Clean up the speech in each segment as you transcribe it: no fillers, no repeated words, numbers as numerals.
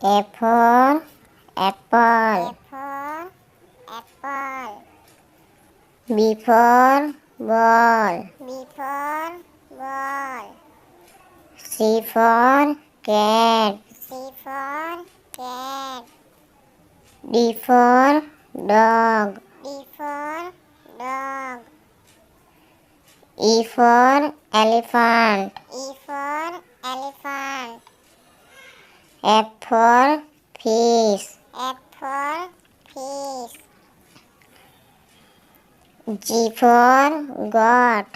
A for apple. A for apple. B for ball. B for ball. C for cat. C for cat. D for dog. D for dog. E for elephant. E for elephant. F for fish. F for fish. G for goat.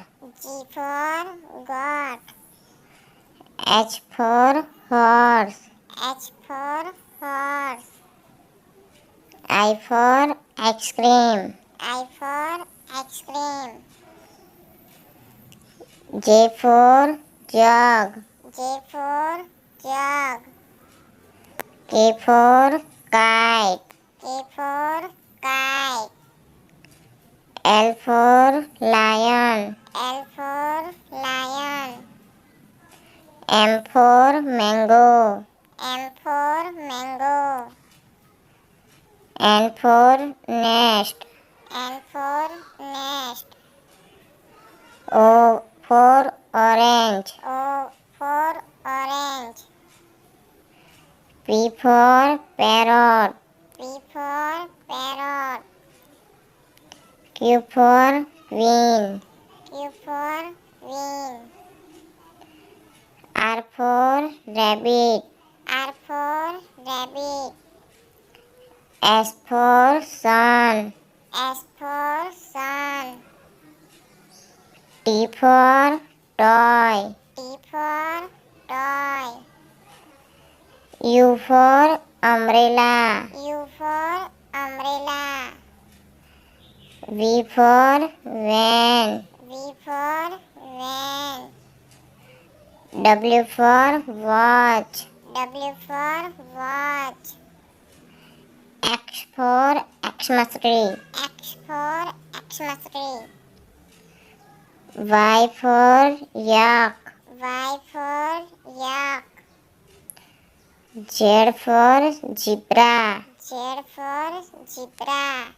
G for goat. H for horse. H for horse. I for ice cream. I for ice cream. J for jug. J for jug. K for kite. K for kite. L for lion. L for lion. M for mango. M for mango. N for nest. N for nest. O for orange. O for orange. P for parrot. P for parrot. Q for queen. Q for queen. R for rabbit. R for rabbit. S for sun. S for sun. T for toy. T for toy. U for umbrella. U for umbrella. V for van. V for van. W for watch. W for watch. X for Xmas tree. X for Xmas tree. Y for yak. Y for yak. Z for zebra. Z for zebra.